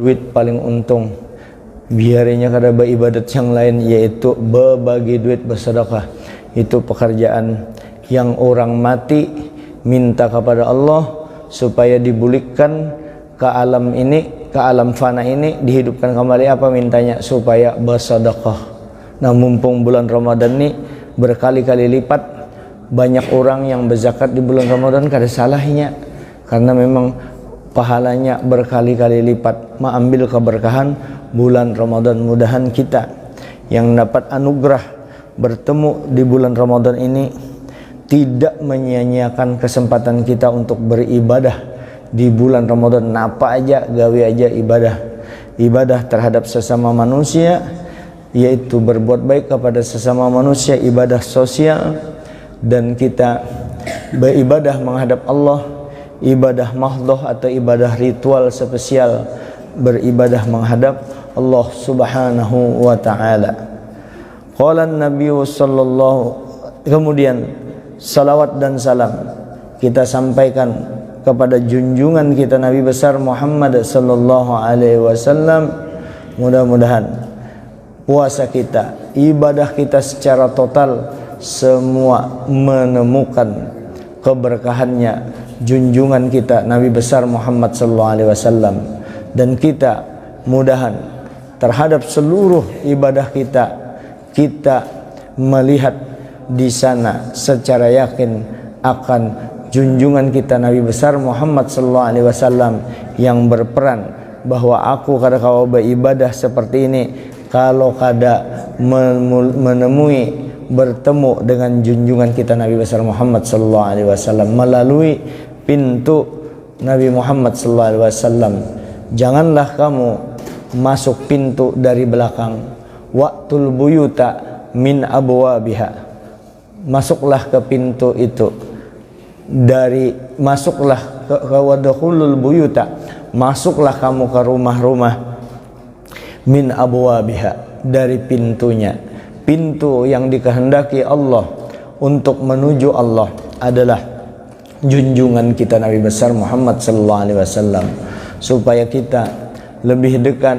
duit paling untung. Biarnya kada beribadat yang lain, yaitu berbagi duit, bersedekah. Itu pekerjaan yang orang mati minta kepada Allah supaya dibulihkan ke alam ini, ke alam fana ini, dihidupkan kembali. Apa mintanya? Supaya bersedekah. Nah, mumpung bulan Ramadan ini berkali-kali lipat, banyak orang yang berzakat di bulan Ramadan kada salahnya, karena memang pahalanya berkali-kali lipat. Mengambil keberkahan bulan Ramadan. Mudahan kita yang dapat anugerah bertemu di bulan Ramadan ini tidak menyia-nyiakan kesempatan kita untuk beribadah di bulan Ramadan. Apa aja, gawe aja ibadah. Ibadah terhadap sesama manusia, yaitu berbuat baik kepada sesama manusia, ibadah sosial. Dan kita beribadah menghadap Allah, ibadah mahdhah atau ibadah ritual spesial, beribadah menghadap Allah Subhanahu wa taala. Qala Nabi sallallahu, kemudian salawat dan salam kita sampaikan kepada junjungan kita Nabi besar Muhammad sallallahu alaihi wasallam. Mudah-mudahan puasa kita, ibadah kita secara total semua menemukan keberkahannya junjungan kita Nabi besar Muhammad sallallahu alaihi wasallam. Dan kita mudahan terhadap seluruh ibadah kita melihat di sana secara yakin akan junjungan kita Nabi besar Muhammad sallallahu alaihi wasallam yang berperan bahwa aku kada kau beribadah seperti ini kalau kada menemui bertemu dengan junjungan kita Nabi besar Muhammad sallallahu alaihi wasallam melalui pintu Nabi Muhammad sallallahu alaihi wasallam. Janganlah kamu masuk pintu dari belakang. Waqtul buyuta min abwabiha. Masuklah ke pintu itu. Masuklah ke wadkhulul buyuta. Masuklah kamu ke rumah-rumah min abwabiha, dari pintunya. Pintu yang dikehendaki Allah untuk menuju Allah adalah junjungan kita Nabi besar Muhammad sallallahu alaihi wasallam, supaya kita lebih dekat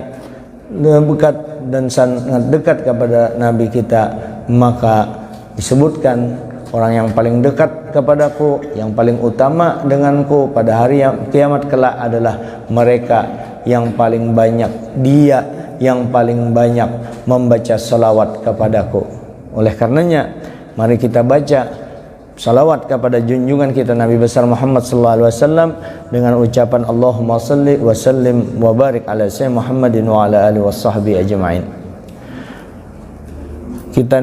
dan sangat dekat kepada Nabi kita. Maka disebutkan orang yang paling dekat kepadaku, yang paling utama denganku pada hari kiamat kelak adalah mereka yang paling banyak, dia yang paling banyak membaca salawat kepadaku. Oleh karenanya mari kita baca salawat kepada junjungan kita Nabi besar Muhammad sallallahu alaihi wasallam dengan ucapan Allahumma salli wa sallim wa barik ala sayyidina Muhammadin wa ala alihi washabbihi ajma'in. Kita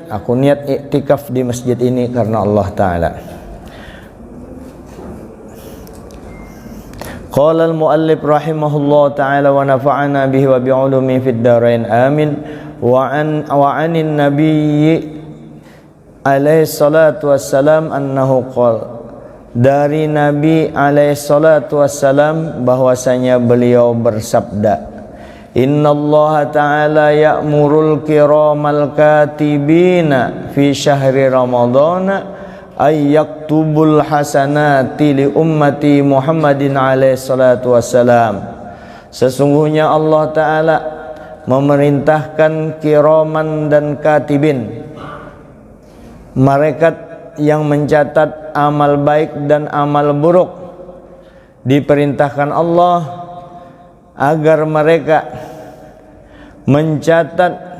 aku niat iktikaf di masjid ini karena Allah taala. Qala al-muallif rahimahullah ta'ala wa nafa'ana bihi wa bi'ulumi fid darain amin. Wa anin nabiyyi alaihi salatu wassalam annahu qala, dari Nabi alaihi salatu wassalam bahwasanya beliau bersabda, innallaha ta'ala ya'murul kiramal katibina fi syahri ramadhana ay yaktubul hasanati li ummati Muhammadin alaihi salatu wassalam. Sesungguhnya Allah Ta'ala memerintahkan kiraman dan katibin, malaikat yang mencatat amal baik dan amal buruk, diperintahkan Allah agar mereka mencatat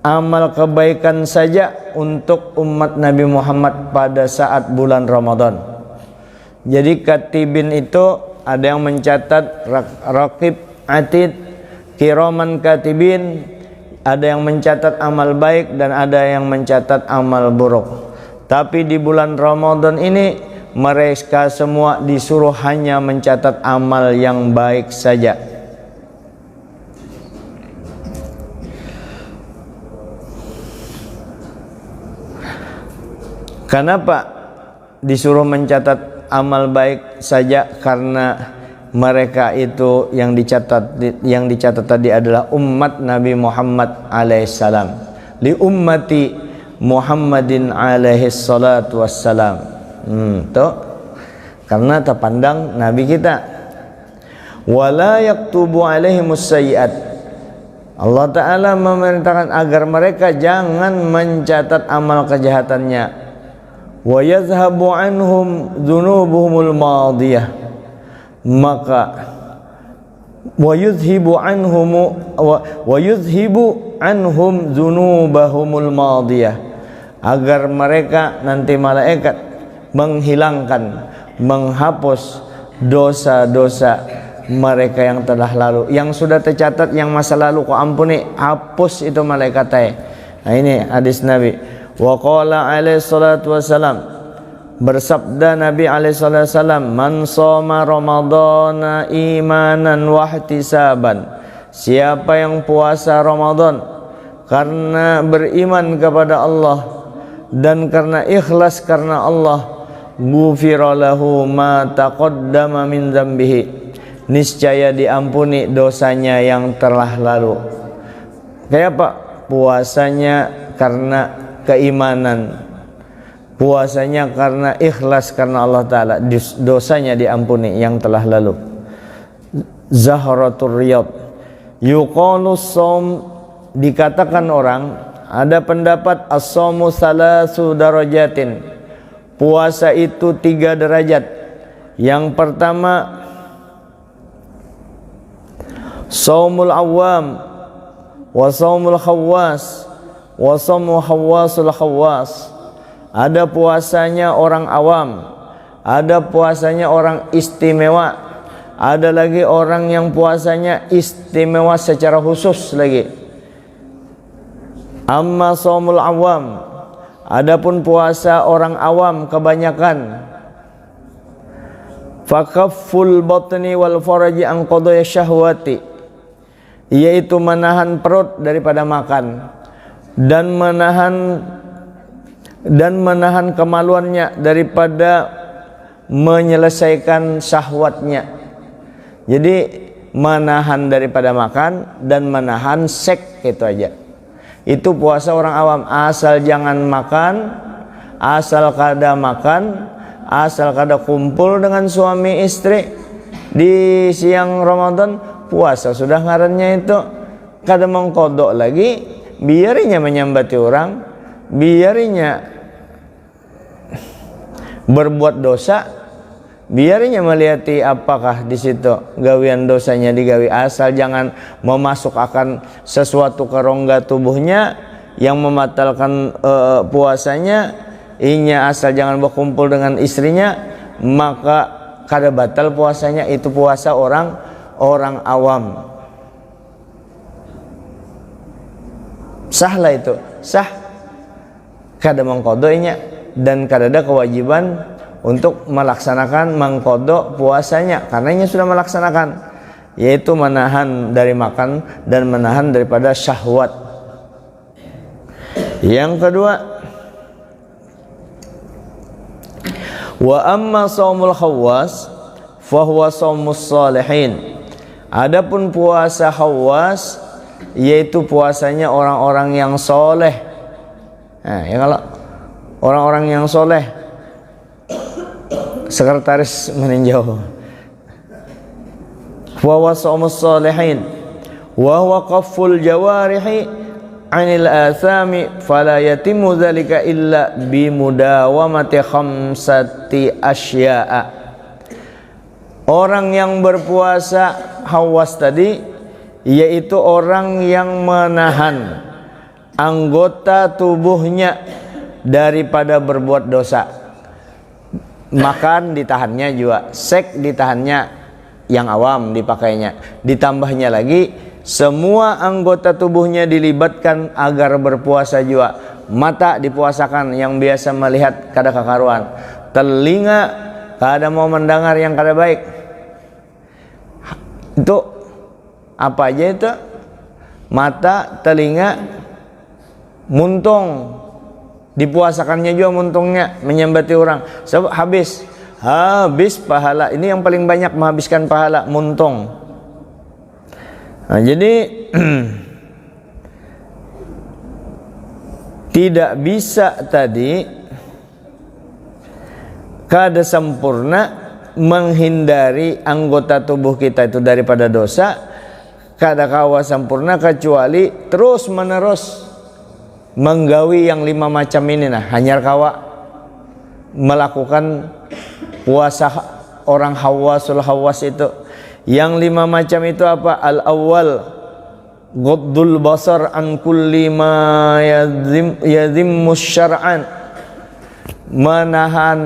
amal kebaikan saja untuk umat Nabi Muhammad pada saat bulan Ramadan. Jadi katibin itu ada yang mencatat, raqib, atid, kiraman katibin, ada yang mencatat amal baik dan ada yang mencatat amal buruk. Tapi di bulan Ramadan ini mereka semua disuruh hanya mencatat amal yang baik saja. Kenapa disuruh mencatat amal baik saja? Karena mereka itu yang dicatat tadi adalah umat Nabi Muhammad alaihissalam. Li ummati Muhammadin alaihi salatu wassalam. Tuh. Karena terpandang Nabi kita. wala yaktubu alaihimus sayyi'at. Allah Ta'ala memerintahkan agar mereka jangan mencatat amal kejahatannya. Wa yazhabu anhum dzunubuhumul madiyah, maka wa yuzhibu anhum dzunubahumul madiyah, agar mereka nanti malaikat menghilangkan, menghapus dosa-dosa mereka yang telah lalu, yang sudah tercatat, yang masa lalu kau ampuni, hapus itu malaikat. Nah ini hadis Nabi. Wa qala alaihi salatu wassalam, bersabda Nabi alaihi salatu wassalam, man shoma ramadhana imanan wa ihtisaban, siapa yang puasa Ramadan karena beriman kepada Allah dan karena ikhlas karena Allah, ghufira lahu ma taqaddama min dzambihi, niscaya diampuni dosanya yang telah lalu. Kayak apa? Puasanya karena keimanan, puasanya karena ikhlas karena Allah Ta'ala, dosanya diampuni yang telah lalu. Zahratul Riyad, yuqalu shaum, dikatakan orang, ada pendapat as-shaumu salasu darajatin, puasa itu 3 derajat. Yang pertama shaumul awam wa shaumul khawas wa shaumu khawasul khawas. Ada puasanya orang awam, ada puasanya orang istimewa, ada lagi orang yang puasanya istimewa secara khusus lagi. Amma shaumul awam, adapun puasa orang awam kebanyakan, fakafful batni wal faraji an qadaya syahwati, yaitu menahan perut daripada makan dan menahan kemaluannya daripada menyelesaikan syahwatnya. Jadi menahan daripada makan dan menahan seks, itu aja. Itu puasa orang awam. Asal jangan makan, asal kada makan, asal kada kumpul dengan suami istri di siang Ramadan, puasa sudah ngarannya itu. Kada mengkodok lagi, biarinya menyambati orang, biarinya berbuat dosa, biarinya melihati apakah di situ gawian dosanya digawi, asal jangan memasukkan sesuatu ke rongga tubuhnya yang membatalkan puasanya. Inya asal jangan berkumpul dengan istrinya, maka kada batal puasanya. Itu puasa orang awam. Sah lah itu, sah, kada mengkodoknya dan kada ada kewajiban untuk melaksanakan mengkodok puasanya, karena ia sudah melaksanakan, yaitu menahan dari makan dan menahan daripada syahwat. Yang kedua, wa amma shaumul khawas fahuwa shaumus shalihin, adapun puasa khawas yaitu puasanya orang-orang yang soleh. Nah, ya kalau orang-orang yang soleh, sekretaris meninjau. Wa wasaumus salihin wa huwa qafful jawarihi 'anil athami fala yatimu dzalika illa bi mudawamati khamsati asya'a. Orang yang berpuasa hawas tadi yaitu orang yang menahan anggota tubuhnya daripada berbuat dosa. Makan ditahannya juga, seks ditahannya, yang awam dipakainya, ditambahnya lagi semua anggota tubuhnya dilibatkan agar berpuasa juga. Mata dipuasakan, yang biasa melihat kada kakaruan, telinga kada mau mendengar yang kada baik. Itu apa aja itu? Mata, telinga, muntung dipuasakannya juga, muntungnya menyambati orang. Sebab habis pahala. Ini yang paling banyak menghabiskan pahala, muntung. Nah, jadi tidak bisa tadi kada sempurna menghindari anggota tubuh kita itu daripada dosa kada kawa sampurna kecuali terus menerus menggawi yang 5 macam ini. Nah, hanyar kawa melakukan puasa orang hawasul hawas itu. Yang 5 macam itu apa? Al awal ghaddul basar an kulli ma yazimmu syar'an, menahan,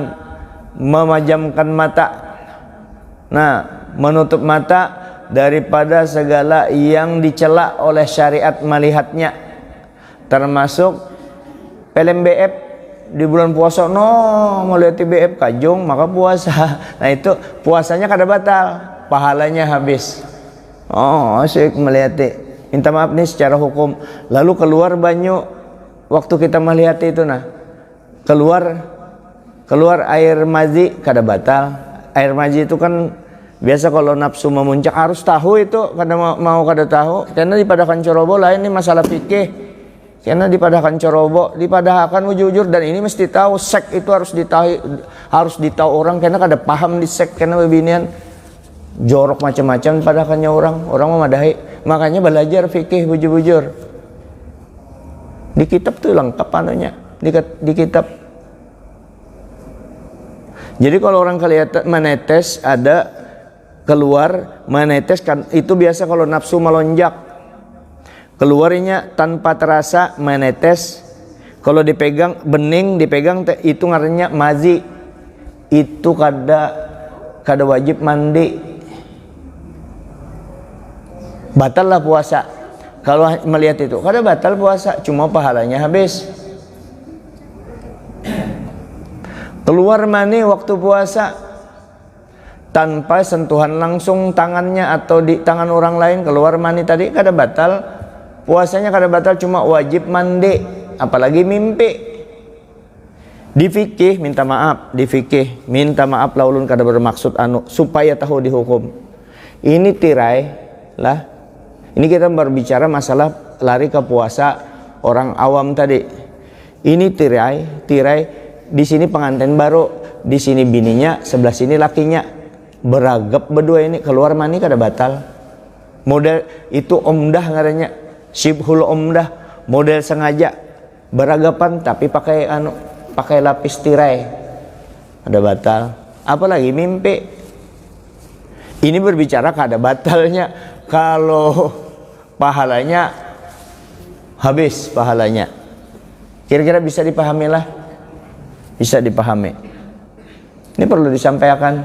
memejamkan mata. Nah, menutup mata daripada segala yang dicela oleh syariat melihatnya, termasuk film BF di bulan puasa. No, melihat BF kajong maka puasa. Nah, itu puasanya kada batal, pahalanya habis. Oh, asyik melihat, minta maaf nih secara hukum. Lalu keluar banyu waktu kita melihat itu, nah keluar air mazi kada batal. Air mazi itu kan biasa kalau nafsu memuncak harus tahu itu, kada mau kada tahu karena dipadahkan corobo. Lain ini masalah fikih, karena dipadahkan corobo dipadahkan jujur, dan ini mesti tahu. Sek itu harus ditahu orang, karena kada paham di sek, karena beginian jorok macam-macam padakannya orang memadahi. Makanya belajar fikih bujur-bujur di kitab tuh lengkap anunya, di kitab. Jadi kalau orang kelihatan menetes, ada keluar menetes kan, itu biasa kalau nafsu melonjak, keluarnya tanpa terasa menetes. Kalau dipegang bening, dipegang itu ngarannya mazi. Itu kada wajib mandi, batal lah puasa. Kalau melihat itu kada batal puasa, cuma pahalanya habis. Keluar mani waktu puasa tanpa sentuhan langsung tangannya atau di tangan orang lain, keluar mani tadi kada batal puasanya, kada batal, cuma wajib mandi. Apalagi mimpi. Di fikih minta maaf, lah ulun kada bermaksud supaya tahu dihukum. Ini tirai lah. Ini kita berbicara masalah lari ke puasa orang awam tadi. Ini tirai. Di sini pengantin baru, di sini bininya, sebelah sini lakinya, beragap berdua ini, keluar mani kada batal. Model itu omdah ngarannya, shibhul omdah, model sengaja beragapan tapi pakai lapis tirai, kada batal. Apalagi mimpi. Ini berbicara kada batalnya, kalau pahalanya habis pahalanya. Kira-kira bisa dipahami lah. Bisa dipahami. Ini perlu disampaikan.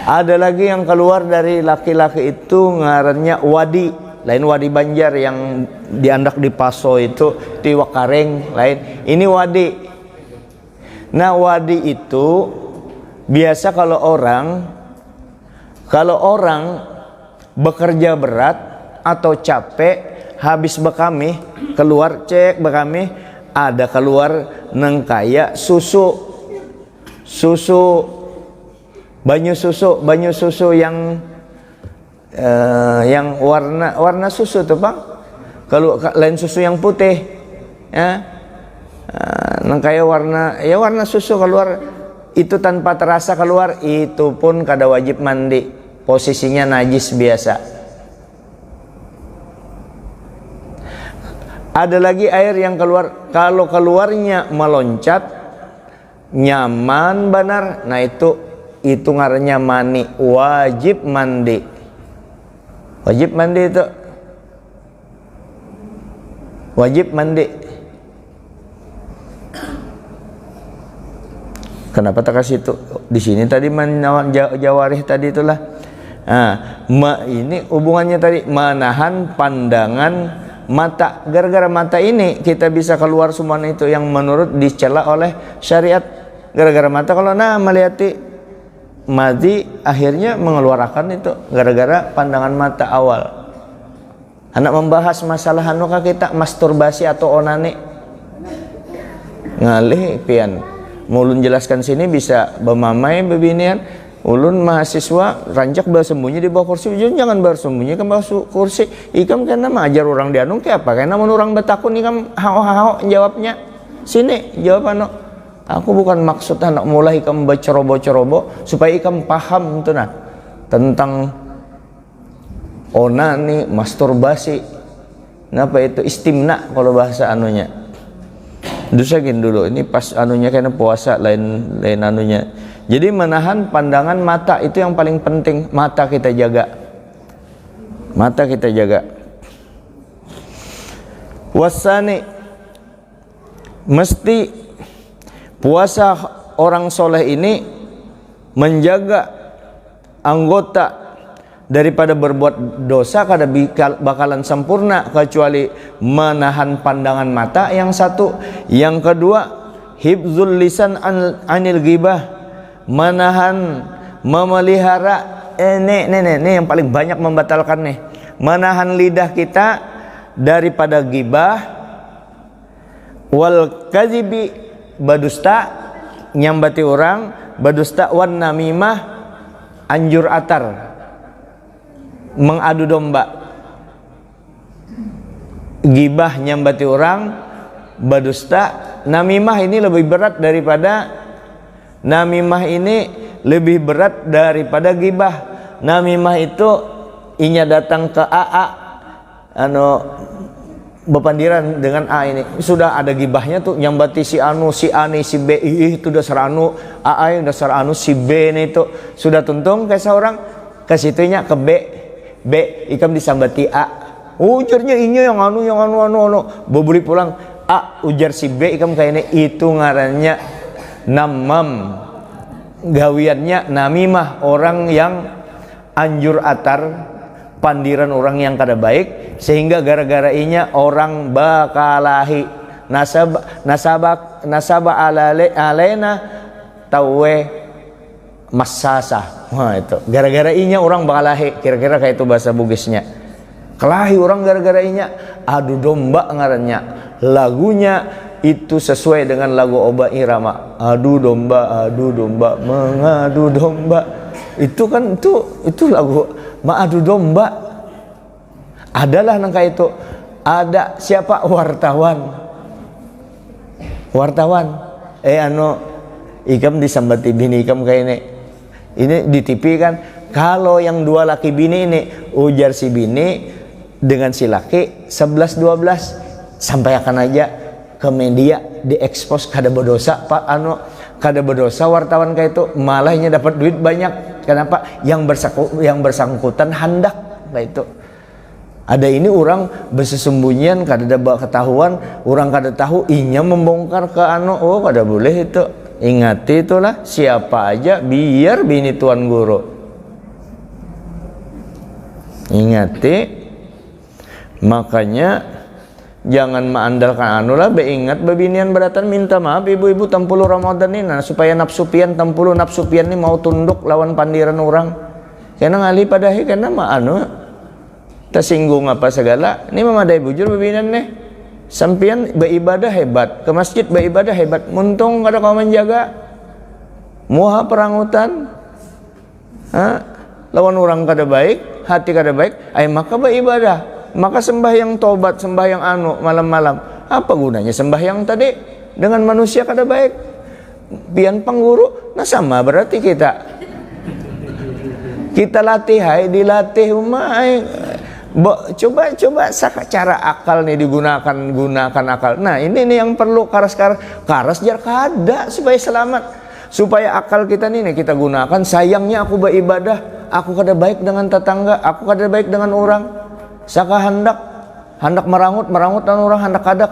Ada lagi yang keluar dari laki-laki itu ngarannya wadi. Lain wadi Banjar yang diandak di Paso itu tiwak kareng, lain. Ini wadi. Nah, wadi itu biasa kalau orang bekerja berat atau capek, habis bekami, keluar cek bekami, ada keluar nengkaya banyu susu yang warna susu tuh Bang. Kalau lain susu yang putih ya, nengkaya warna susu keluar itu tanpa terasa keluar, itu pun kada wajib mandi, posisinya najis biasa. Ada lagi air yang keluar, kalau keluarnya meloncat nyaman benar, nah itu ngarannya mani, wajib mandi. Wajib mandi itu. Wajib mandi. Kenapa tak kasih itu? Di sini tadi jawarih tadi itulah. Nah, ini hubungannya tadi menahan pandangan mata. Gara-gara mata ini kita bisa keluar semua itu yang menurut dicela oleh syariat. Gara-gara mata, kalau melihati mati akhirnya mengeluarkan itu gara-gara pandangan mata awal. Anak membahas masalah hanuka kita masturbasi atau onani ngalih pian. Mulun jelaskan sini bisa bemamai bebinian. Ulun mahasiswa rancak bersembunyi di bawah kursi. Jangan bersembunyi ke bawah kursi. Ikam kena mengajar orang dianung ke apa? Karena menurang betakun ikam hao jawabnya. Sini jawab Aku bukan maksud anak mulai ikam bacerobo-cerobo supaya ikam paham tuh nah tentang onani, masturbasi. Napa itu istimna kalau bahasa anunya. Dusagin dulu ini pas anunya karena puasa lain anunya. Jadi menahan pandangan mata itu yang paling penting. Mata kita jaga. Mata kita jaga. Wasani, mesti puasa orang soleh ini menjaga anggota daripada berbuat dosa kada bakalan sempurna kecuali menahan pandangan mata yang satu. Yang kedua, hifzul lisan anil ghibah, menahan, memelihara ini yang paling banyak membatalkan nih, menahan lidah kita daripada ghibah, wal kadzibi, badusta, nyambati orang, badusta, wan namimah, anjur atar, mengadu domba. Gibah nyambati orang, badusta, namimah ini lebih berat daripada gibah. Namimah itu inya datang ke AA bepandiran dengan A ini sudah ada gibahnya tuh, nyambati si anu, si ani, si B, itu dasar anu, AA yang dasar anu, si B ini itu sudah tuntung kayak seorang ke situnya ke B ikam disambati A, ujarnya inya yang anu bobuli pulang A ujar si B ikam kayaknya itu ngarannya namam, gawiannya namimah, orang yang anjur atar, pandiran orang yang kada baik, sehingga gara-gara inya orang bakalahi nasaba alena tawe masasa. Wah itu gara-gara inya orang bakalahi, kira-kira kayak itu bahasa Bugisnya. Kelahi orang gara-gara inya, adu domba ngarannya. Lagunya itu sesuai dengan lagu Oba Irama, adu domba mengadu domba. Itu kan itu lagu mengadu domba. Adalah nangka itu. Ada siapa wartawan ikam disambati bini ikam kayak ini di TV kan, kalau yang dua laki bini ini ujar si bini dengan si laki 11-12 sampai akan aja ke media diekspos kada berdosa Pak kada berdosa wartawan kayak itu, malahnya dapat duit banyak. Kenapa? Yang bersangkutan handak kayak itu. Ada ini orang bersembunyian kada ada ketahuan, orang kada tahu inya membongkar ke oh kada boleh itu. Ingati itulah siapa aja biar bini tuan guru. Ingati, makanya jangan mengandalkan lah, ingat babinian beratan minta maaf ibu-ibu tempulu Ramadan ini supaya nafsu pian tempulu nafsu pian ini mau tunduk lawan pandiran orang. Karena ngali padahi karena tersinggung apa segala. Ini memadai bujur babinian nih. Sampian beribadah hebat, ke masjid beribadah hebat, muntung kada kau menjaga, muha perangutan, lawan orang kada baik, hati kada baik, maka beribadah, maka sembahyang tobat, sembahyang malam-malam. Apa gunanya sembahyang tadi dengan manusia kada baik? Pian pangguru, nah sama berarti kita latih, dilatih coba cara akal nih gunakan akal. Nah ini nih yang perlu karas jar kada supaya selamat, supaya akal kita nih kita gunakan. Sayangnya aku beribadah, aku kada baik dengan tetangga, aku kada baik dengan orang, saka hendak merangut dan orang hendak kada.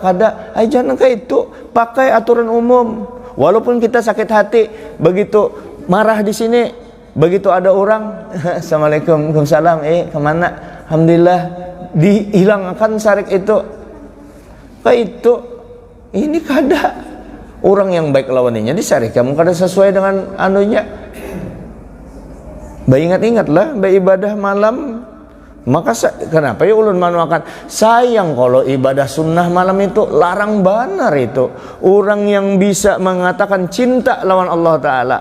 Jangan kayak itu, pakai aturan umum. Walaupun kita sakit hati begitu marah di sini, begitu ada orang assalamualaikum, waalaikumsalam, kemana? Alhamdulillah dihilangkan sarik itu. Kayak itu ini kada orang yang baik lawannya disarik kamu kada sesuai dengan anunya. Ingat-ingatlah beribadah malam. Maka kenapa ya ulun manuakan sayang kalau ibadah sunnah malam itu larang banar itu. Orang yang bisa mengatakan cinta lawan Allah Ta'ala,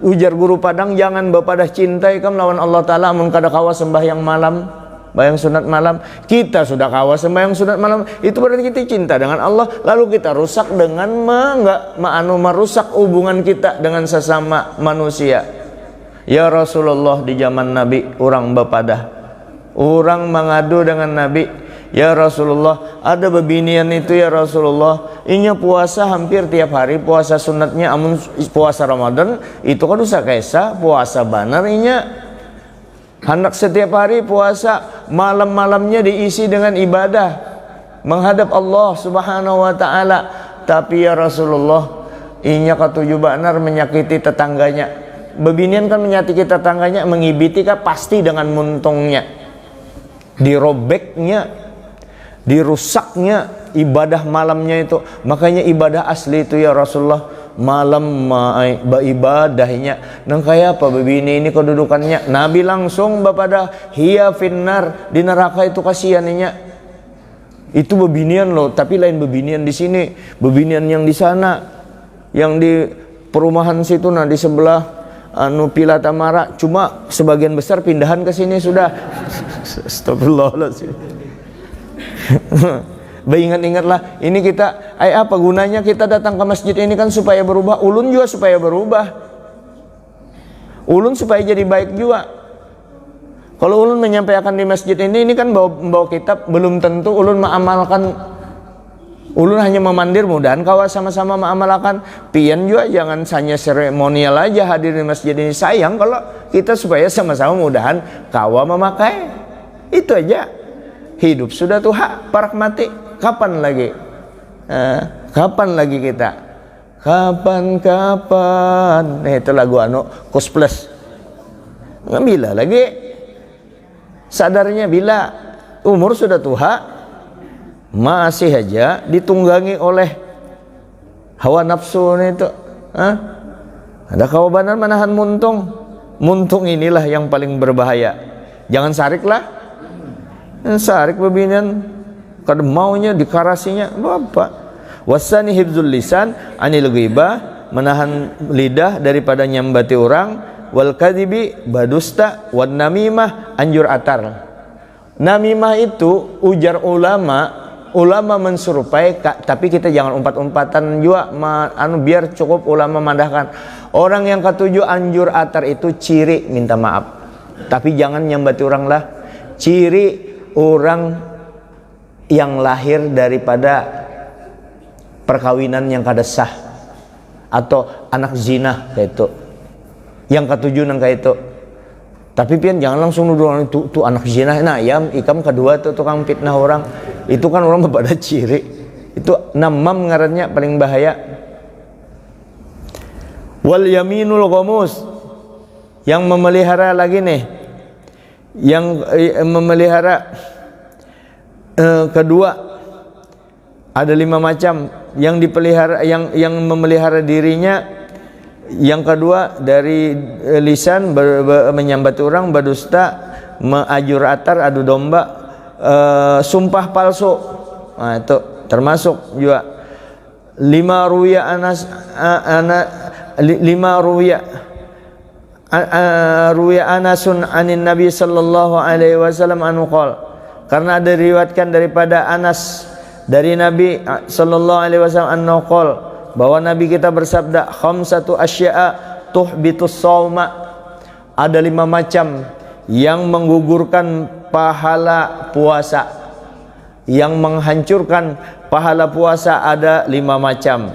ujar guru Padang, jangan berpadah cinta ikam lawan Allah Ta'ala mun kada kawa sembahyang malam. bayang sunat malam. Kita sudah kawas sembahyang sunat malam, itu berarti kita cinta dengan Allah. Lalu kita rusak dengan merusak hubungan kita dengan sesama manusia. Ya Rasulullah, di zaman Nabi orang bapadah, orang mengadu dengan Nabi, ya Rasulullah, ada bebinian itu ya Rasulullah, inya puasa hampir tiap hari, puasa sunatnya, amun puasa Ramadan itu kan usah kaisa puasa banar inya. Hendak setiap hari puasa, malam-malamnya diisi dengan ibadah menghadap Allah Subhanahu wa taala. Tapi ya Rasulullah, inya katuju banar menyakiti tetangganya. Bebinian kan menyakiti tetangganya, mengibiti kan pasti dengan muntungnya, dirobeknya, dirusaknya ibadah malamnya itu. Makanya ibadah asli itu ya Rasulullah, malam ibadahnya nang kaya apa begini ini kedudukannya. Nabi langsung bapada hiya finnar, di neraka itu kasihannya. Itu bebinian loh, tapi lain bebinian di sini, bebinian yang di sana, yang di perumahan situ, nah di sebelah Pila Tamara, cuma sebagian besar pindahan ke sini sudah. Astagfirullahaladzim. Ingat-ingatlah, ini kita apa gunanya kita datang ke masjid ini kan supaya berubah, ulun juga supaya berubah, ulun supaya jadi baik juga. Kalau ulun menyampaikan di masjid ini kan bawa kitab, belum tentu ulun mengamalkan. Ulun hanya memandir, mudahan kawan sama-sama mengamalkan. Pian juga jangan hanya seremonial aja hadir di masjid ini. Sayang kalau kita supaya sama-sama mudahan kawan memakai. Itu aja. Hidup sudah tuh hak, parak mati. Kapan lagi? Kapan lagi kita? Kapan? Itu lagu Kus Plus. Nggak bila lagi. Sadarnya bila umur sudah tua, masih aja ditunggangi oleh hawa nafsu itu. Ada kawabanan menahan muntung. Muntung inilah yang paling berbahaya. Jangan sarik lah. Sarik bebinian kada maunya dikarasinya bapak. Wasani hibzul lisan anil ghibah, menahan lidah daripada nyambati orang. Wal kadhibi badusta, wan namimah anjur atar. Namimah itu ujar ulama menserupai, tapi kita jangan umpat-umpatan juga biar cukup ulama mandahkan. Orang yang ketujuh anjur atar itu ciri minta maaf, tapi jangan nyambati orang lah. Ciri orang yang lahir daripada perkawinan yang kada sah atau anak zina kayak itu. Yang ketujuh nang kayak itu. Tapi pian jangan langsung nuduh orang itu anak zina. Nah, ikam kedua tuh tukang fitnah orang. Itu kan orang pada ciri. Itu namam ngarannya paling bahaya. Wal yaminul ghamus, yang memelihara lagi nih. Yang memelihara kedua ada 5 macam yang dipelihara, yang memelihara dirinya. Yang kedua dari lisan menyambat orang, berdusta, mengajur atar, adu domba, sumpah palsu. Nah, itu termasuk juga. 5 ruya Anasun anin Nabi sallallahu alaihi wasallam anu qol. Karena ada diriwayatkan daripada Anas dari Nabi sallallahu alaihi wasallam anu qol, bahwa Nabi kita bersabda, khamsatu asya'a tuhbitus shauma. Ada 5 macam yang menggugurkan pahala puasa, yang menghancurkan pahala puasa. Ada 5 macam.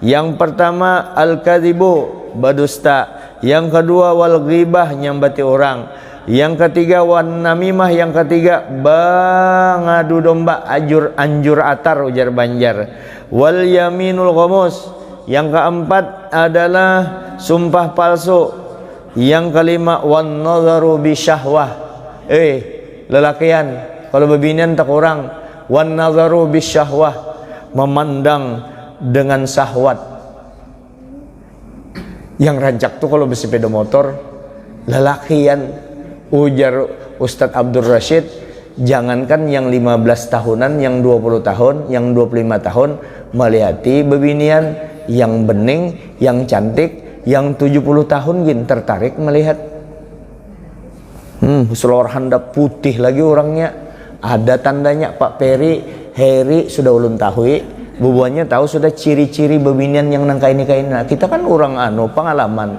Yang pertama al-kadzibu, berdusta. Yang kedua wal ghibah, nyambati orang. Yang ketiga wan namimah. Yang ketiga ngadu domba, anjur atar, ujar Banjar. Wal yaminul ghamus. Yang keempat adalah sumpah palsu. Yang kelima wan nadharu bisyahwah. Lelakian kalau bebinian tak kurang, wan nadharu bisyahwah, memandang dengan syahwat. Yang rancak tuh kalau bersepeda motor lelakian, ujar Ustadz Abdul Rashid. Jangankan yang 15 tahunan, yang 20 tahun, yang 25 tahun melihati bebinian yang bening, yang cantik, yang 70 tahun gin tertarik melihat. Selor handap putih lagi orangnya, ada tandanya Pak Peri Heri sudah ulun tahu, bubuannya tahu sudah ciri-ciri bebinian yang nang kain. Nah, kita kan orang pengalaman,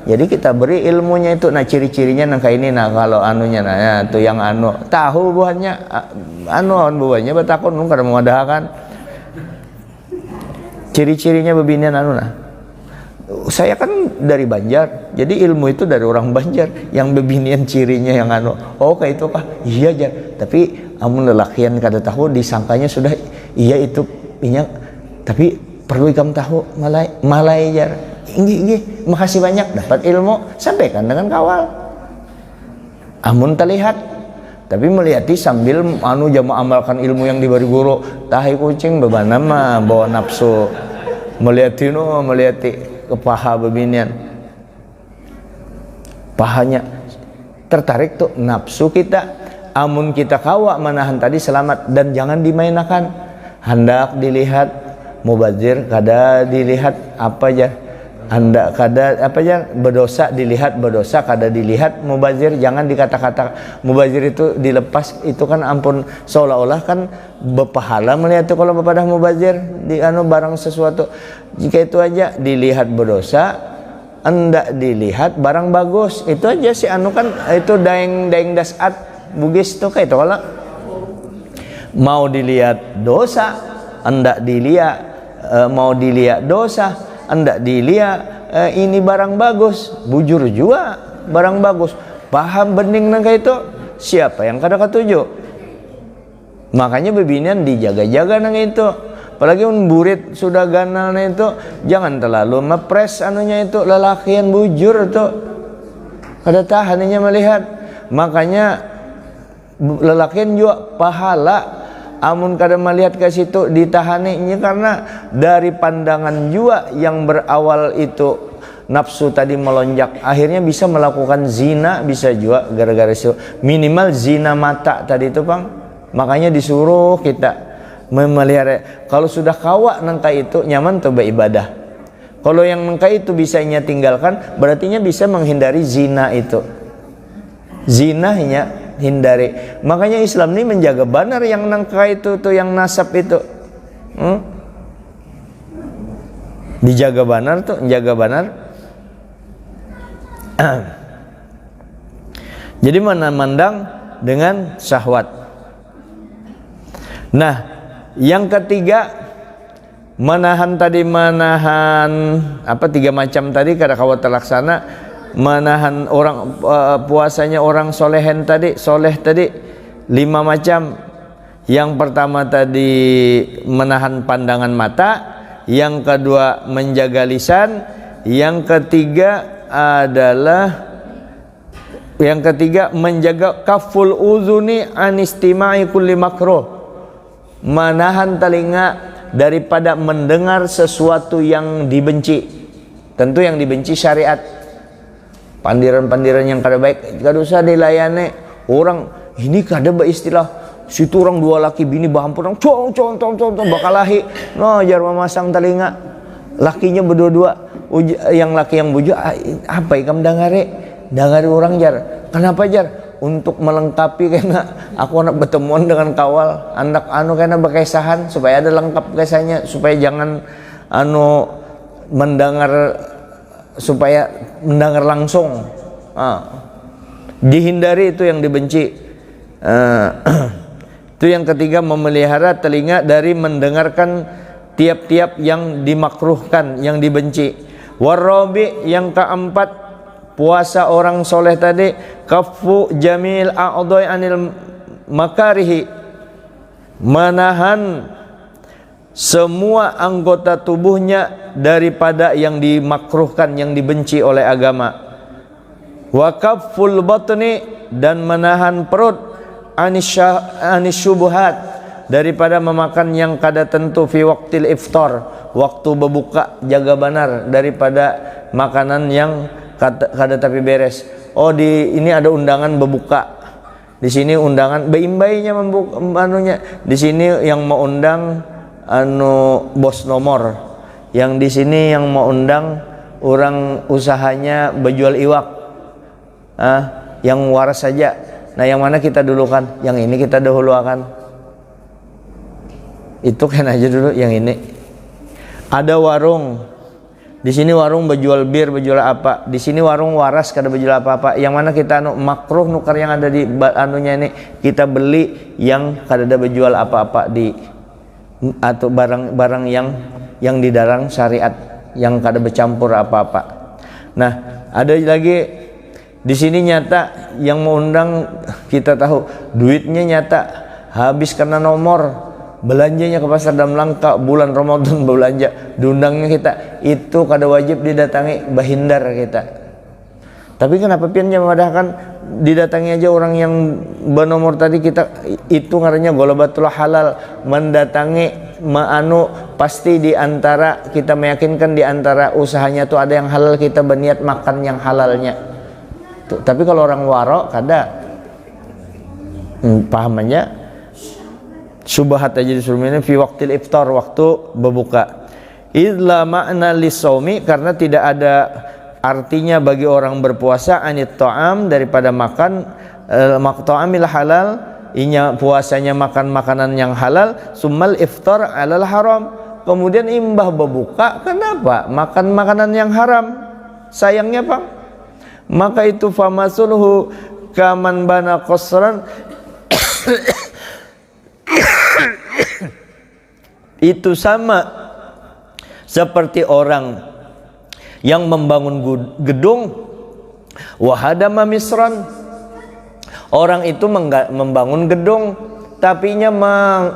jadi kita beri ilmunya itu. Nah, ciri-cirinya nang ini. Nah, kalau anunya nah ya, itu yang tahu buahnya buahnya betakon lu kada mau kan ciri-cirinya bebinian nah. Saya kan dari Banjar, jadi ilmu itu dari orang Banjar. Yang bebinian cirinya yang oh kayak itu kah? Iya aja. Tapi amun lelakian kada tahu, disangkanya sudah iya itu minyak. Tapi perlu ikam tahu malai jar. Inggih, makasih banyak dapat ilmu, sampaikan dengan kawal. Amun terlihat, tapi melihati sambil jama amalkan ilmu yang diberi guru. Tahi kucing beban nama bawa nafsu. Melihati ke paha bebinian, pahanya tertarik tuh nafsu kita. Amun kita kawa manahan tadi selamat, dan jangan dimainakan. Hendak dilihat mubazir kada dilihat apa aja, hendak kada apa aja berdosa dilihat berdosa, kada dilihat mubazir. Jangan dikata-kata mubazir itu dilepas, itu kan ampun seolah-olah kan berpahala melihat itu kalau bepadah mubazir di barang sesuatu. Jika itu aja dilihat berdosa, hendak dilihat barang bagus, itu aja si kan itu daeng dasat bugis tuh kayak itu kalau mau dilihat dosa, hendak dilihat mau dilihat dosa, hendak dilihat ini barang bagus, bujur juga barang bagus, paham bening nang kayak itu. Siapa yang kada ketujuh? Makanya bebinian dijaga-jaga nang itu. Apalagi burit sudah ganal itu, jangan terlalu mepres itu, lelakian bujur tuh kada tahannya melihat. Makanya lelakian juga pahala amun kada melihat ke situ ditahaninya, karena dari pandangan juga yang berawal itu nafsu tadi melonjak, akhirnya bisa melakukan zina, bisa juga gara-gara itu. Minimal zina mata tadi itu Bang. Makanya disuruh kita memelihara. Kalau sudah kawa nangka itu nyaman tuh beribadah. Kalau yang nangka itu bisanya tinggalkan, berarti bisa menghindari zina itu. Zinahnya hindari. Makanya Islam ini menjaga benar yang nangka itu tuh, yang nasab itu. Dijaga benar tuh, menjaga benar. Jadi mandang dengan syahwat. Nah, yang ketiga, menahan tiga macam tadi kada kawat terlaksana. Menahan orang puasanya orang soleh tadi 5 macam. Yang pertama tadi menahan pandangan mata, yang kedua menjaga lisan, yang ketiga menjaga kaful uzuni anistimai kulli makruh, menahan telinga daripada mendengar sesuatu yang dibenci. Tentu yang dibenci syariat, pandiran-pandiran yang kada baik kada usah dilayani. Orang ini kada beristilah situ orang dua laki bini bahampur orang cong bakalahi no jar memasang telinga lakinya berdua-dua. Yang laki yang bujuk apa ikam dangari orang jar. Kenapa jar? Untuk melengkapi karena aku nak bertemuan dengan kawal anak karena berkesahan, supaya ada lengkap kisahnya, supaya jangan mendengar, supaya mendengar langsung. Dihindari itu yang dibenci. Itu yang ketiga, memelihara telinga dari mendengarkan tiap-tiap yang dimakruhkan, yang dibenci. Warabi, yang keempat, puasa orang soleh tadi kafu jamil a'dai anil makarihi, menahan semua anggota tubuhnya daripada yang dimakruhkan, yang dibenci oleh agama. Wa kaful batni, dan menahan perut anisyubuhat, daripada memakan yang kada tentu fi waqtil iftar, waktu berbuka jaga benar daripada makanan yang kada tapi beres. Oh, ini ada undangan berbuka. Di sini undangan beimbainya anunya. Di sini yang mau undang bos nomor. Yang di sini yang mau undang orang usahanya berjual iwak. yang waras saja. Nah, yang mana kita dulukan? Yang ini kita dahulukan. Itu kan aja dulu yang ini. Ada warung. Di sini warung berjual bir, berjual apa? Di sini warung waras kada berjual apa-apa. Yang mana kita makruh nukar yang ada di anunya ini, kita beli yang kada ada berjual apa-apa di, atau barang-barang yang dilarang syariat, yang kada bercampur apa-apa. Nah, ada lagi di sini nyata yang mau undang, kita tahu duitnya nyata habis karena nomor. Belanjanya ke pasar dalam langka bulan Ramadan belanja, diundangnya kita, itu kada wajib didatangi, bahindar kita. Tapi kenapa piannya memadahkan didatangi aja orang yang bernomor tadi, kita itu ngarannya golabatul halal, mendatangi pasti di antara kita meyakinkan di antara usahanya tuh ada yang halal, kita berniat makan yang halalnya tuh. Tapi kalau orang warok kada pahamannya subhat aja disuruh minum fi waqtil iftar, waktu berbuka. Idla makna lisaumi, karena tidak ada artinya bagi orang berpuasa, anit ta'am, daripada makan, ta'amil halal, inya puasanya makan makanan yang halal, summal iftar alal haram, kemudian imbah berbuka kenapa makan makanan yang haram. Sayangnya Pak, maka itu famasuluhu kaman bana qasran itu sama seperti orang yang membangun gedung, wahadama misran, orang itu membangun gedung tapinya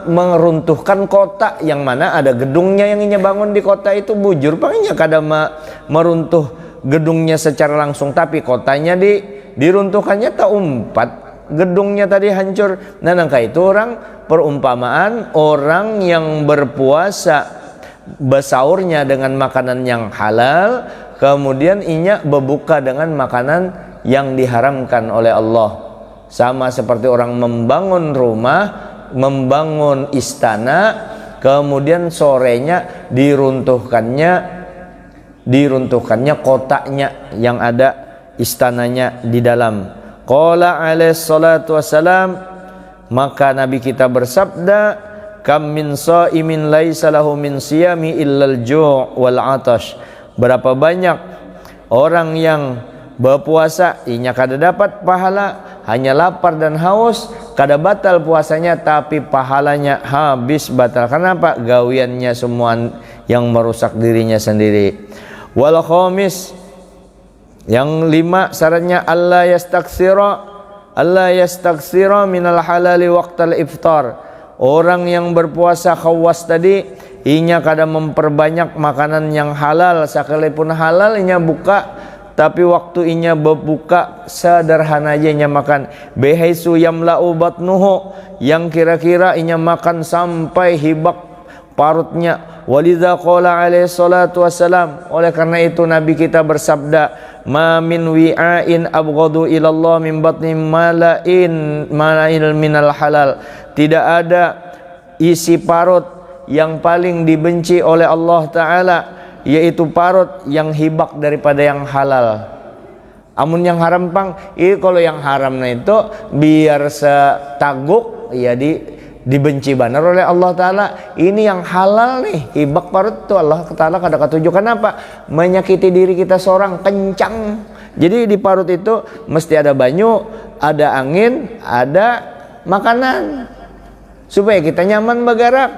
meruntuhkan kota, yang mana ada gedungnya yang inya bangun di kota itu bujur pangnya kada meruntuh gedungnya secara langsung, tapi kotanya diruntuhkannya tak umpat, gedungnya tadi hancur. Nah, nangka itu orang perumpamaan orang yang berpuasa besaurnya dengan makanan yang halal, kemudian inya berbuka dengan makanan yang diharamkan oleh Allah. Sama seperti orang membangun rumah, membangun istana, kemudian sorenya diruntuhkannya kotanya yang ada istananya di dalam. Qala alaihi salatu wassalam, maka Nabi kita bersabda, kam min shaimin laisa lahu min siyami illal ju' wal 'atash. Berapa banyak orang yang berpuasa inya kada dapat pahala, hanya lapar dan haus, kada batal puasanya tapi pahalanya habis batal. Kenapa? Gawiannya semua yang merusak dirinya sendiri. Wal khamis, yang 5 syaratnya Allah yastaksira minal halali waqtal iftar. Orang yang berpuasa khawas tadi inya kada memperbanyak makanan yang halal, sekalipun halal inya buka, tapi waktu inya berbuka sederhana aja inya makan, behaisu yamla'u batnuhu, yang kira-kira inya makan sampai hibak parutnya. Walidza qala alaihi salatu wassalam, oleh karena itu Nabi kita bersabda, ma min wi'ain abghadu ilallah min batni mala'in minal halal. Tidak ada isi parut yang paling dibenci oleh Allah Ta'ala, yaitu parut yang hibak daripada yang halal. Amun yang haram pang, kalau yang haram na itu biar setaguk ya dibenci benar oleh Allah Ta'ala. Ini yang halal nih, hibak parut tuh Allah Ta'ala kada ketujukan apa? Menyakiti diri kita seorang kencang. Jadi di parut itu mesti ada banyu, ada angin, ada makanan, supaya kita nyaman bergerak.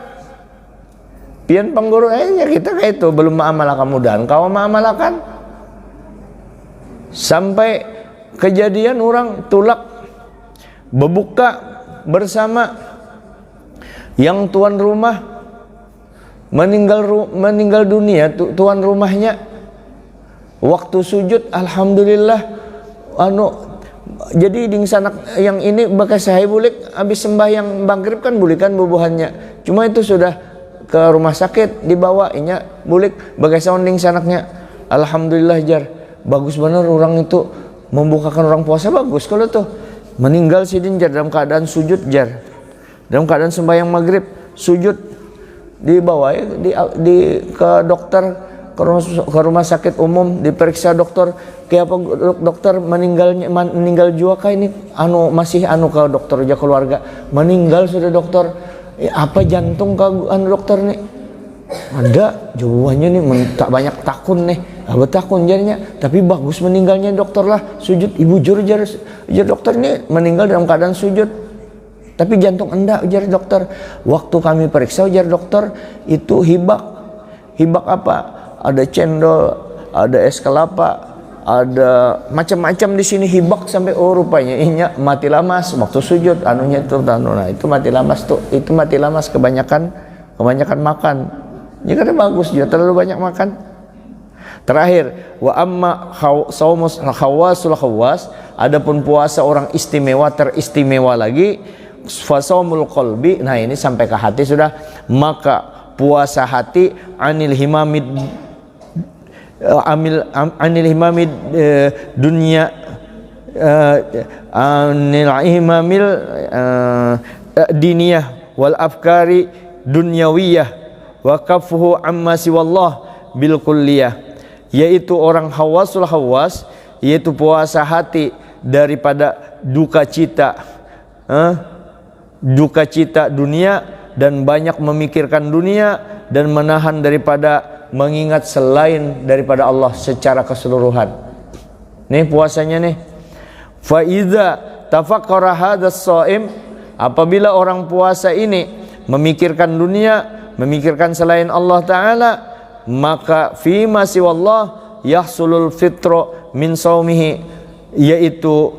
Pian pengguru ya kita kayak itu belum ma'amalakan, mudahan kau ma'amalakan. Sampai kejadian orang tulak berbuka bersama yang tuan rumah meninggal dunia, tuan rumahnya waktu sujud alhamdulillah jadi ding sanak yang ini bekas saya bulik habis sembahyang maghrib kan bulikan bubuhannya, cuma itu sudah ke rumah sakit dibawa inya bulik bekas sounding sanaknya. Alhamdulillah jar, bagus bener orang itu membukakan orang puasa, bagus kalau tuh meninggal sidin jar dalam keadaan sujud jar, dalam keadaan sembahyang maghrib sujud, dibawa ke dokter ke rumah sakit umum, diperiksa dokter, kayak apa dokter meninggal juga kah ini masih ke dokter aja keluarga meninggal sudah dokter, apa jantung ke dokter nih ada jawabannya nih, tak banyak takun nih, takun jadinya, tapi bagus meninggalnya dokter lah, sujud ibu jujur jar dokter ini meninggal dalam keadaan sujud, tapi jantung enggak ujar dokter. Waktu kami periksa ujar dokter itu hibak apa? Ada cendol, ada es kelapa, ada macam-macam di sini hibak sampai rupanya ini mati lamas waktu sujud anunya itu nah itu mati lamas tuh, itu mati lamas kebanyakan makan. Jika ada bagus juga terlalu banyak makan. Terakhir, wa amma saumus khawasul khawas, adapun puasa orang istimewa teristimewa lagi, fa saumul qalbi, nah ini sampai ke hati sudah, maka puasa hati anil himamid dunia, anil himamil diniyah wal afkari dunyawiyah wa kafuhu amma siwallah bil kulliyah, yaitu orang hawasul hawas, yaitu puasa hati daripada duka cita dunia dan banyak memikirkan dunia dan menahan daripada mengingat selain daripada Allah secara keseluruhan. Nih puasanya nih. Fa iza tafakkara hadzal shaim, apabila orang puasa ini memikirkan dunia, memikirkan selain Allah taala, maka fi ma siwallah yahsulul fitru min saumihi, yaitu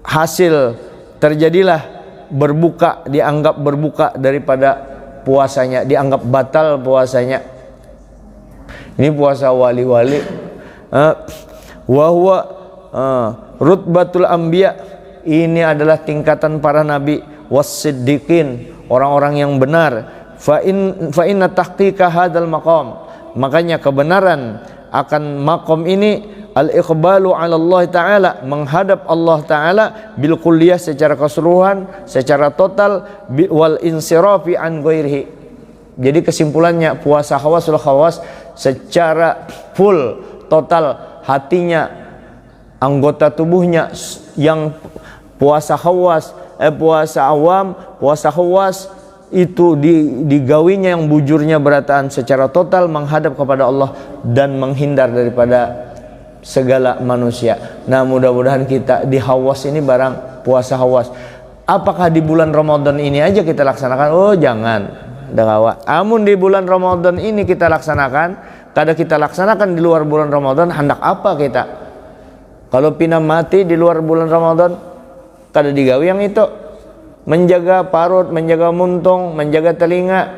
hasil terjadilah berbuka, dianggap berbuka daripada puasanya, dianggap batal puasanya. Ini puasa wali-wali, wa huwa rutbatul anbiya, ini adalah tingkatan para nabi, was-siddiqin, orang-orang yang benar. Fa inna tahqiqa hadzal maqam, makanya kebenaran akan maqam ini al-iqbalu 'ala Allah taala, menghadap Allah taala bil kulliyah secara keseluruhan, secara total, wal insirafi an ghairihi. Jadi kesimpulannya puasa hawasul khawas secara full total hatinya, anggota tubuhnya yang puasa khawas, puasa awam, puasa khawas itu digawinya yang bujurnya berataan secara total menghadap kepada Allah dan menghindar daripada segala manusia. Nah, mudah-mudahan kita di hawas ini barang puasa hawas. Apakah di bulan Ramadan ini aja kita laksanakan? Oh, jangan. Amun di bulan Ramadan ini kita laksanakan, kada kita laksanakan di luar bulan Ramadan, hendak apa kita? Kalau pindah mati di luar bulan Ramadan, kada digawi yang itu. Menjaga parut, menjaga muntung, menjaga telinga,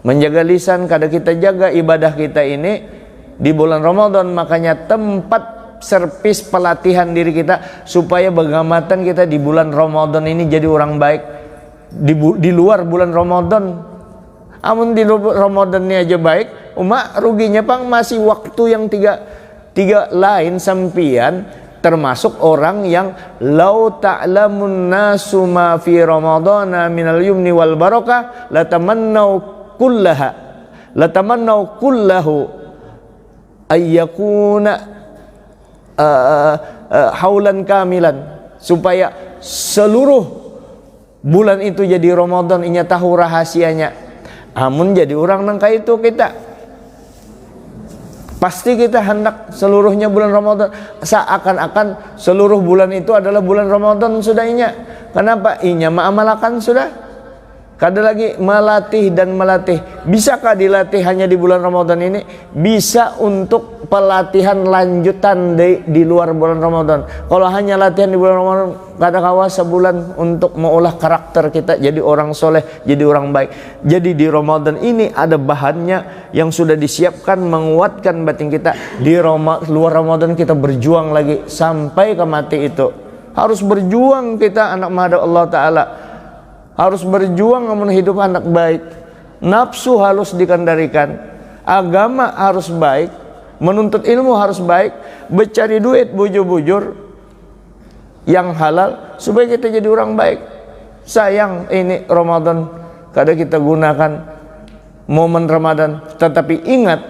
menjaga lisan, kada kita jaga ibadah kita ini di bulan Ramadan. Makanya tempat servis pelatihan diri kita supaya bagamatan kita di bulan Ramadan ini jadi orang baik. Di luar bulan Ramadan, amun di Ramadan ini aja baik, ruginya pang masih waktu yang tiga lain sampian, termasuk orang yang lau ta'lamun nasu ma fi ramadana minal yumni wal barakah latamannau kullahu ayyakuna haulan kamilan, supaya seluruh bulan itu jadi Ramadan, inya tahu rahasianya. Amun jadi orang nangka itu kita pasti kita hendak seluruhnya bulan Ramadan, seakan-akan seluruh bulan itu adalah bulan Ramadan sudah inya. Kenapa? Inya ma'amalakan sudah, kada lagi melatih dan melatih. Bisakah dilatih hanya di bulan Ramadan ini? Bisa untuk pelatihan lanjutan di luar bulan Ramadan. Kalau hanya latihan di bulan Ramadan, kada kawa sebulan untuk mengolah karakter kita jadi orang soleh, jadi orang baik. Jadi di Ramadan ini ada bahannya yang sudah disiapkan menguatkan batin kita. Di luar Ramadan kita berjuang lagi sampai ke mati itu. Harus berjuang kita anak menghadap Allah Ta'ala. Harus berjuang untuk hidup anak baik. Nafsu harus dikendalikan. Agama harus baik. Menuntut ilmu harus baik. Bercari duit bujur-bujur yang halal supaya kita jadi orang baik. Sayang ini Ramadan kada kita gunakan momen Ramadan. Tetapi ingat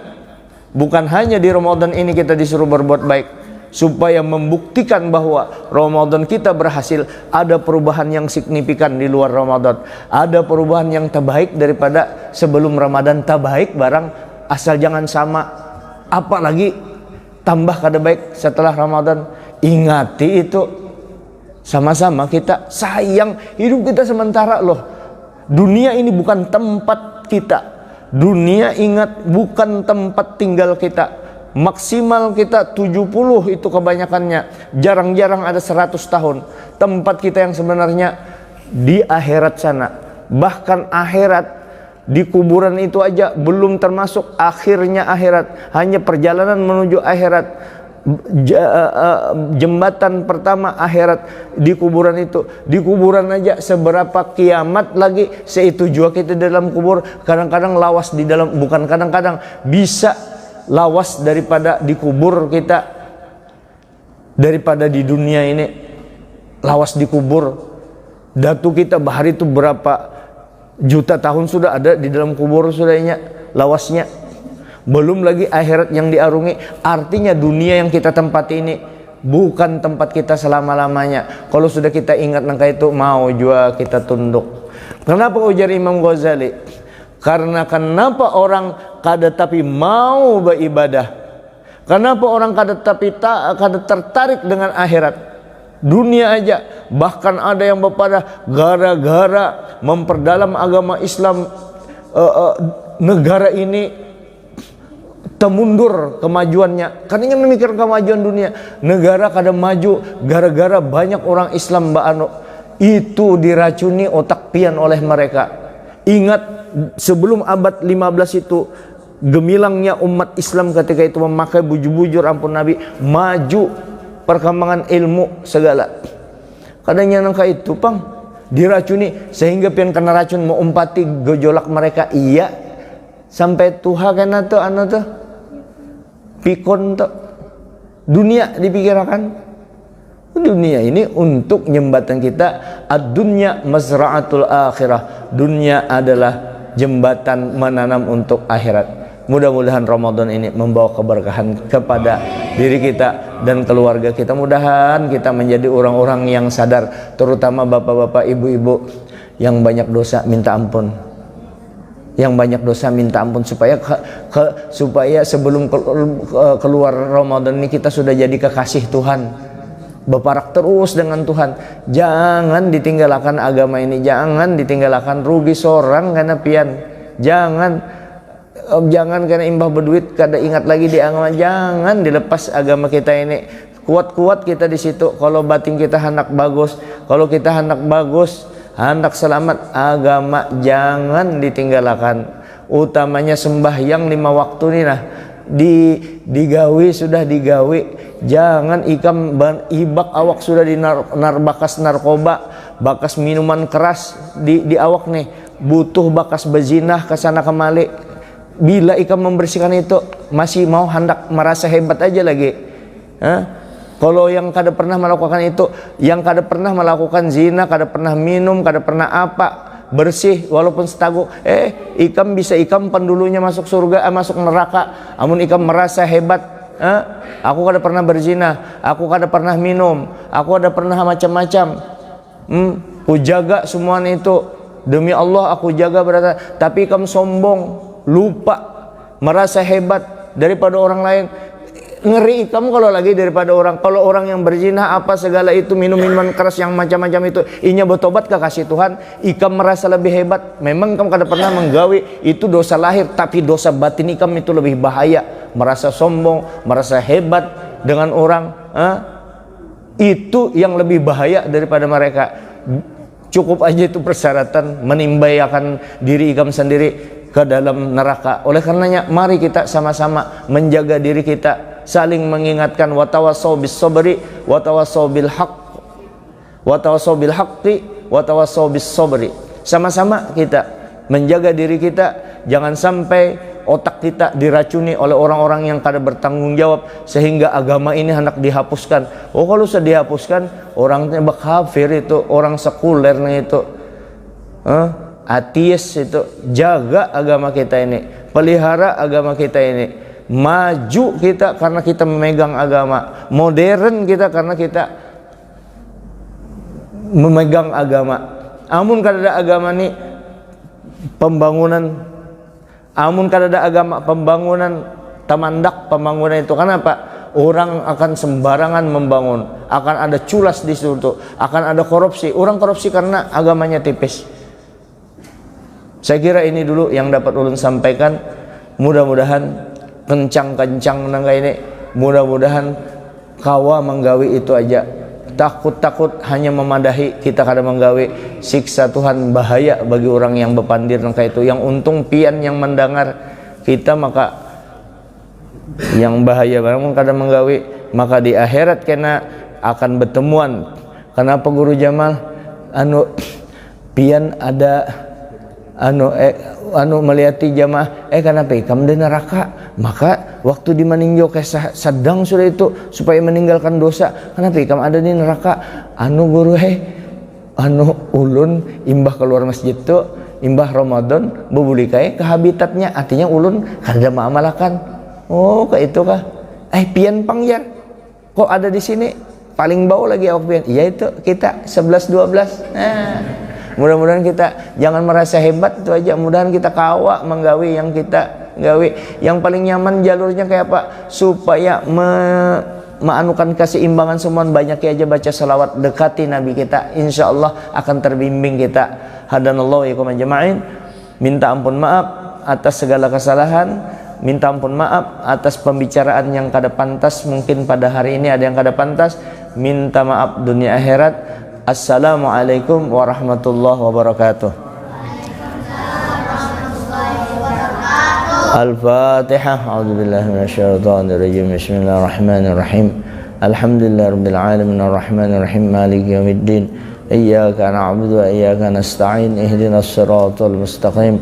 Bukan hanya di Ramadan ini kita disuruh berbuat baik, supaya membuktikan bahwa Ramadan kita berhasil. Ada perubahan yang signifikan di luar Ramadan, ada perubahan yang terbaik daripada sebelum Ramadan. Terbaik barang asal jangan sama, apalagi tambah kada baik setelah Ramadan. Ingati itu, sama-sama kita sayang. Hidup kita sementara loh. Dunia ini bukan tempat kita. Dunia, ingat, bukan tempat tinggal kita. Maksimal kita 70 itu kebanyakannya. Jarang-jarang ada 100 tahun. Tempat kita yang sebenarnya di akhirat sana. Bahkan akhirat, di kuburan itu aja belum termasuk akhirnya akhirat. Hanya perjalanan menuju akhirat. Jembatan pertama akhirat di kuburan itu. Di kuburan aja seberapa kiamat lagi, seitu juga kita dalam kubur. Kadang-kadang lawas di dalam, bukan kadang-kadang, bisa lawas daripada di kubur kita, daripada di dunia ini. Lawas di kubur. Datu kita bahari itu berapa juta tahun sudah ada di dalam kubur sudahnya lawasnya. Belum lagi akhirat yang diarungi. Artinya dunia yang kita tempati ini bukan tempat kita selama-lamanya. Kalau sudah kita ingat nangka itu, mau juga kita tunduk. Kenapa ujar Imam Ghazali? Karena kenapa orang kada tapi mau beribadah? Kenapa orang kada tapi kada tertarik dengan akhirat? Dunia aja. Bahkan ada yang berpada gara-gara memperdalam agama Islam, negara ini temundur kemajuannya. Katanya memikir kemajuan dunia. Negara kada maju gara-gara banyak orang Islam itu diracuni otak pian oleh mereka. Ingat, sebelum abad 15 itu gemilangnya umat Islam ketika itu memakai bujur-bujur ampun Nabi, maju perkembangan ilmu segala. Kadangnya nangka itu pang diracuni sehingga pian kena racun mau umpati gejolak mereka. Iya, sampai Tuhan kena tuh tuh pikon tuh dunia dipikirkan. Dunia ini untuk jembatan kita. Ad-dunya mazra'atul akhirah. Dunia adalah jembatan menanam untuk akhirat. Mudah-mudahan Ramadan ini membawa keberkahan kepada diri kita dan keluarga kita. Mudahan kita menjadi orang-orang yang sadar, terutama bapak-bapak, ibu-ibu yang banyak dosa, minta ampun. Yang banyak dosa minta ampun, supaya supaya sebelum keluar Ramadan ini kita sudah jadi kekasih Tuhan. Berparak terus dengan Tuhan. Jangan ditinggalkan agama ini, jangan ditinggalkan, rugi seorang karena pian. Jangan karena imbah berduit kada ingat lagi di agama. Jangan dilepas agama kita ini. Kuat-kuat kita di situ. Kalau batin kita hendak bagus, kalau kita hendak bagus, hendak selamat, agama jangan ditinggalkan. Utamanya sembahyang 5 waktu nih nah. Digawi sudah digawi. Jangan ikam ibak awak sudah di bakas narkoba, bakas minuman keras di awak nih, butuh bakas bezinah kesana kemari. Bila ikam membersihkan itu masih mau hendak merasa hebat aja lagi. Kalau yang kada pernah melakukan itu, yang kada pernah melakukan zina, kada pernah minum, kada pernah apa, bersih walaupun setaguk, ikam bisa ikam pendulunya masuk surga, masuk neraka. Amun ikam merasa hebat, aku kada pernah berzina, aku kada pernah minum, aku kada pernah macam-macam, ku jaga semuanya itu demi Allah, aku jaga berarti. Tapi ikam sombong, lupa, merasa hebat daripada orang lain. Ngeri ikam kalau lagi daripada orang. Kalau orang yang berzina apa segala itu, minum minuman keras yang macam-macam itu, inya bertobat ke kasih Tuhan, ikam merasa lebih hebat. Memang ikam kada pernah menggawi, itu dosa lahir, tapi dosa batin ikam itu lebih bahaya. Merasa sombong, merasa hebat dengan orang, itu yang lebih bahaya daripada mereka. Cukup aja itu persyaratan menimbayakan diri ikam sendiri ke dalam neraka. Oleh karenanya mari kita sama-sama menjaga diri kita, saling mengingatkan, watawassaw bis sabri watawassaw bil haqq watawassaw bil haqqi watawassaw bis sabri. Sama-sama kita menjaga diri kita, jangan sampai otak kita diracuni oleh orang-orang yang kada bertanggung jawab sehingga agama ini hendak dihapuskan. Oh, kalau sudah dihapuskan, orangnya kafir itu, orang sekuler itu, ateis itu. Jaga agama kita ini, pelihara agama kita ini. Maju kita karena kita memegang agama. Modern kita karena kita memegang agama. Amun kada agama ni pembangunan, amun kada agama pembangunan tamandak pembangunan itu. Kenapa? Orang akan sembarangan membangun, akan ada culas di situ, akan ada korupsi. Orang korupsi karena agamanya tipis. Saya kira ini dulu yang dapat ulun sampaikan. Mudah-mudahan kencang-kencang nangga ini, mudah-mudahan kawa menggawi itu aja. Takut-takut hanya memadahi, kita kada menggawi. Siksa Tuhan bahaya bagi orang yang berpandir nangka itu. Yang untung pian yang mendengar kita, maka yang bahaya banget kada menggawi, maka di akhirat kena akan bertemuan. Kenapa Guru Jamal pian ada melihati jamaah kenapa ikam di neraka, maka waktu di meninjau sedang sudah itu supaya meninggalkan dosa, kenapa ikam ada di neraka. Guru ulun imbah keluar masjid tu imbah Ramadan bebulikai ke habitatnya, artinya ulun kada maamalakan. Oh, kayak itu kah? Pian pangjar. Kok ada di sini? Paling bau lagi awak pian. Iya itu kita 11-12. Mudah-mudahan kita jangan merasa hebat itu aja. Mudahan kita kawa menggawi yang kita gawi. Yang paling nyaman jalurnya kayak apa? Supaya maanukan keseimbangan semua, banyak aja baca salawat, dekati Nabi kita. Insya Allah akan terbimbing kita. Hadanallahu ikum ajma'in. Minta ampun maaf atas segala kesalahan. Minta ampun maaf atas pembicaraan yang kada pantas, mungkin pada hari ini ada yang kada pantas. Minta maaf dunia akhirat. Assalamualaikum warahmatullahi wabarakatuh. Al-Fatihah. A'udzubillahi minasyaitonirrajim. Bismillahirrahmanirrahim. Alhamdulillahirabbil alamin arrahmanir rahim maliki yaumiddin. Iyyaka na'budu wa iyyaka nasta'in. Ihdinas siratal mustaqim.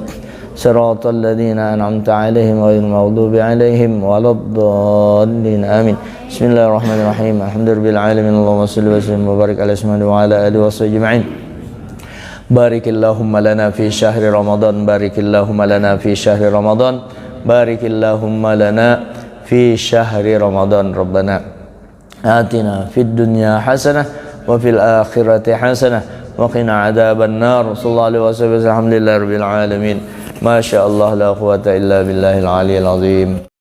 صراط الذين أنعمت عليهم غير المغضوب عليهم ولا الضالين آمين. بسم الله الرحمن الرحيم. الحمد لله رب العالمين. اللهم صل وسلم وبارك على سيدنا وعلى آله وصحبه أجمعين. بارك اللهم لنا في شهر رمضان. بارك اللهم لنا في شهر رمضان. بارك اللهم لنا في شهر رمضان. ربنا آتنا في الدنيا حسنة وفي الآخرة حسنة وقنا عذاب النار. صلى الله عليه وسلم. الحمد لله رب العالمين. ما شاء الله لا قوة إلا بالله العلي العظيم.